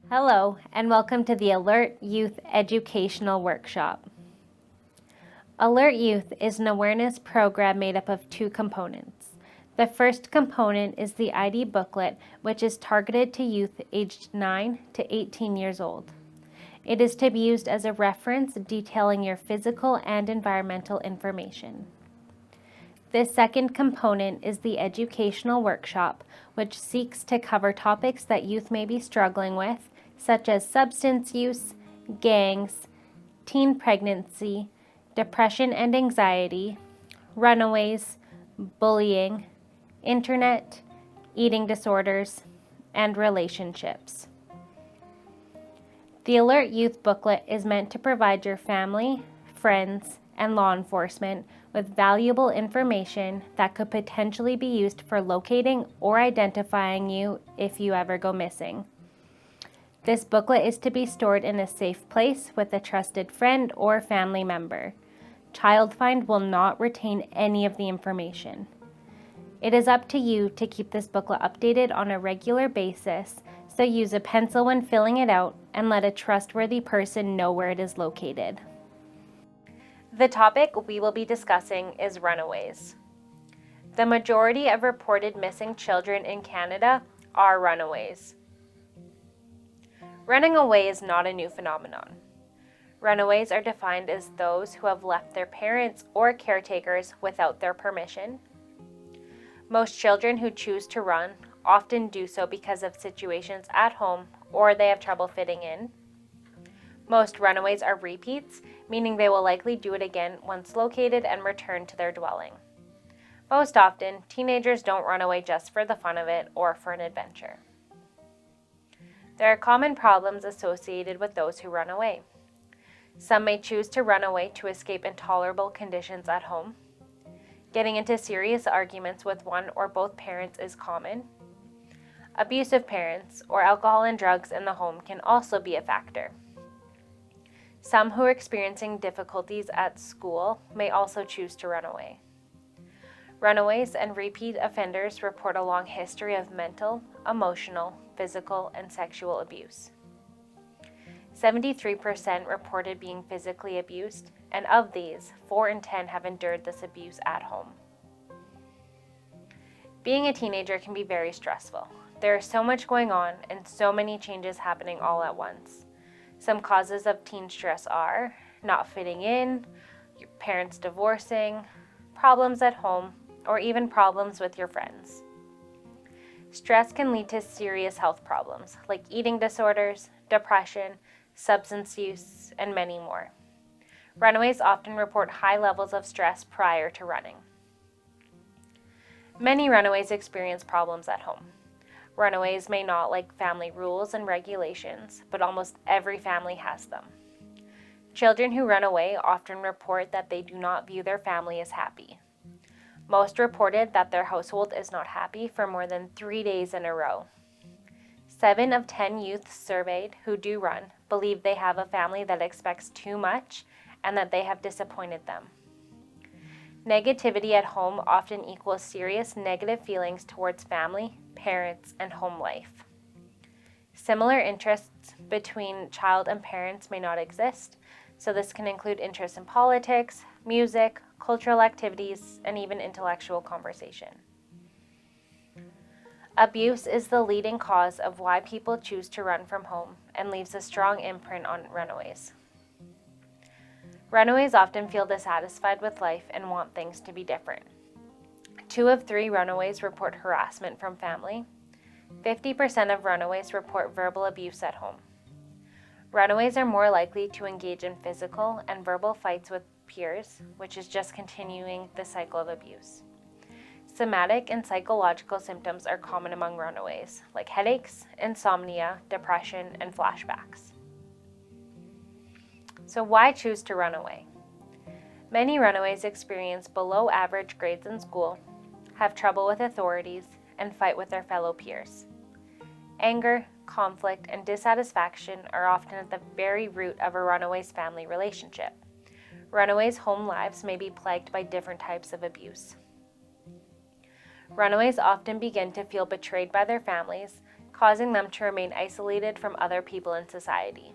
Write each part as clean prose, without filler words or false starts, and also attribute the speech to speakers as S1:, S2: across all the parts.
S1: Hello, and welcome to the Alert Youth Educational Workshop. Alert Youth is an awareness program made up of two components. The first component is the ID booklet, which is targeted to youth aged 9 to 18 years old. It is to be used as a reference detailing your physical and environmental information. The second component is the educational workshop, which seeks to cover topics that youth may be struggling with, such as substance use, gangs, teen pregnancy, depression and anxiety, runaways, bullying, internet, eating disorders, and relationships. The Alert Youth booklet is meant to provide your family, friends, and law enforcement with valuable information that could potentially be used for locating or identifying you if you ever go missing. This booklet is to be stored in a safe place with a trusted friend or family member. ChildFind will not retain any of the information. It is up to you to keep this booklet updated on a regular basis, so use a pencil when filling it out and let a trustworthy person know where it is located. The topic we will be discussing is runaways. The majority of reported missing children in Canada are runaways. Running away is not a new phenomenon. Runaways are defined as those who have left their parents or caretakers without their permission. Most children who choose to run often do so because of situations at home or they have trouble fitting in. Most runaways are repeats, meaning they will likely do it again once located and return to their dwelling. Most often, teenagers don't run away just for the fun of it or for an adventure. There are common problems associated with those who run away. Some may choose to run away to escape intolerable conditions at home. Getting into serious arguments with one or both parents is common. Abusive parents or alcohol and drugs in the home can also be a factor. Some who are experiencing difficulties at school may also choose to run away. Runaways and repeat offenders report a long history of mental, emotional, physical, and sexual abuse. 73% reported being physically abused, and of these, 4 in 10 have endured this abuse at home. Being a teenager can be very stressful. There is so much going on and so many changes happening all at once. Some causes of teen stress are not fitting in, your parents divorcing, problems at home, or even problems with your friends. Stress can lead to serious health problems like eating disorders, depression, substance use, and many more. Runaways often report high levels of stress prior to running. Many runaways experience problems at home. Runaways may not like family rules and regulations, but almost every family has them. Children who run away often report that they do not view their family as happy. Most reported that their household is not happy for more than 3 days in a row. 7 of 10 youth surveyed who do run believe they have a family that expects too much and that they have disappointed them. Negativity at home often equals serious negative feelings towards family, parents, and home life. Similar interests between child and parents may not exist, so this can include interests in politics, music, cultural activities, and even intellectual conversation. Abuse is the leading cause of why people choose to run from home and leaves a strong imprint on runaways. Runaways often feel dissatisfied with life and want things to be different. 2 of 3 runaways report harassment from family. 50% of runaways report verbal abuse at home. Runaways are more likely to engage in physical and verbal fights with peers, which is just continuing the cycle of abuse. Somatic and psychological symptoms are common among runaways, like headaches, insomnia, depression, and flashbacks. So why choose to run away? Many runaways experience below average grades in school, have trouble with authorities, and fight with their fellow peers. Anger, conflict, and dissatisfaction are often at the very root of a runaway's family relationship. Runaways' home lives may be plagued by different types of abuse. Runaways often begin to feel betrayed by their families, causing them to remain isolated from other people in society.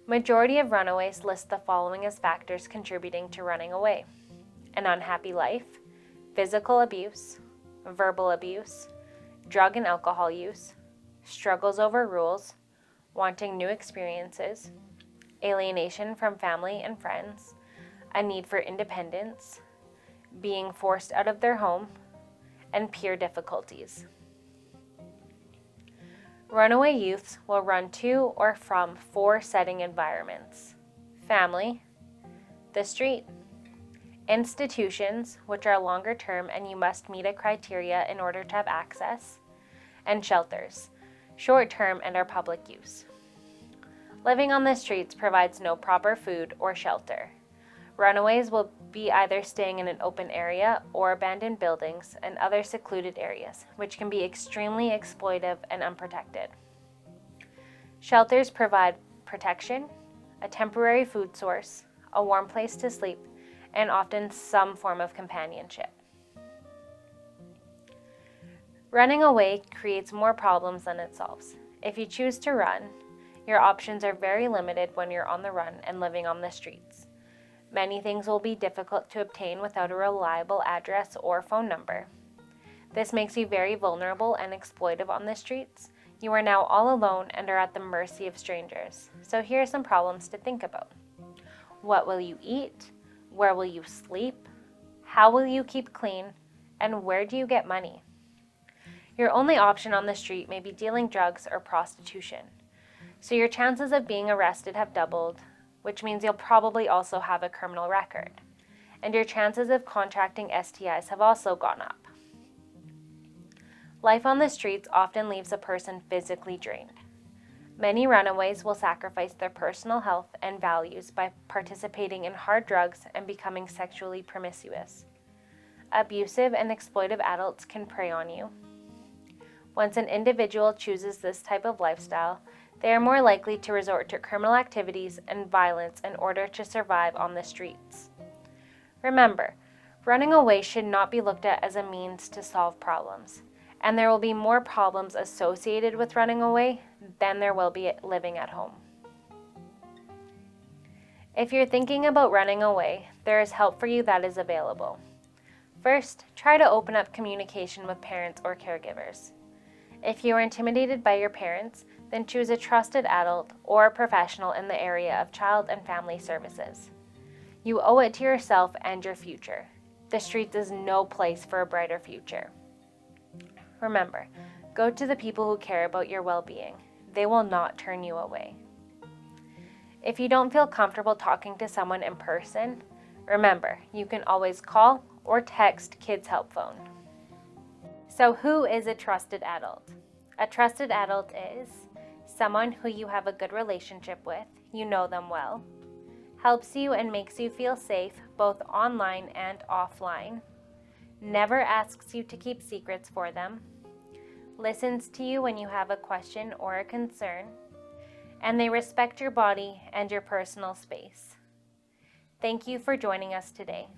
S1: Majority of runaways list the following as factors contributing to running away: an unhappy life, physical abuse, verbal abuse, drug and alcohol use, struggles over rules, wanting new experiences, alienation from family and friends, a need for independence, being forced out of their home, and peer difficulties. Runaway youths will run to or from 4 setting environments: family, the street, institutions, which are longer term and you must meet a criteria in order to have access, and shelters, short term and are public use. Living on the streets provides no proper food or shelter. Runaways will be either staying in an open area or abandoned buildings and other secluded areas, which can be extremely exploitive and unprotected. Shelters provide protection, a temporary food source, a warm place to sleep, and often some form of companionship. Running away creates more problems than it solves. If you choose to run, your options are very limited when you're on the run and living on the streets. Many things will be difficult to obtain without a reliable address or phone number. This makes you very vulnerable and exploitive on the streets. You are now all alone and are at the mercy of strangers. So here are some problems to think about. What will you eat? Where will you sleep? How will you keep clean? And where do you get money? Your only option on the street may be dealing drugs or prostitution. So your chances of being arrested have doubled, which means you'll probably also have a criminal record. And your chances of contracting STIs have also gone up. Life on the streets often leaves a person physically drained. Many runaways will sacrifice their personal health and values by participating in hard drugs and becoming sexually promiscuous. Abusive and exploitive adults can prey on you. Once an individual chooses this type of lifestyle, they are more likely to resort to criminal activities and violence in order to survive on the streets. Remember, running away should not be looked at as a means to solve problems, and there will be more problems associated with running away than there will be living at home. If you're thinking about running away, there is help for you that is available. First, try to open up communication with parents or caregivers. If you are intimidated by your parents, then choose a trusted adult or a professional in the area of child and family services. You owe it to yourself and your future. The streets is no place for a brighter future. Remember, go to the people who care about your well-being. They will not turn you away. If you don't feel comfortable talking to someone in person, remember, you can always call or text Kids Help Phone. So who is a trusted adult? A trusted adult is someone who you have a good relationship with, you know them well, helps you and makes you feel safe both online and offline, never asks you to keep secrets for them, listens to you when you have a question or a concern, and they respect your body and your personal space. Thank you for joining us today.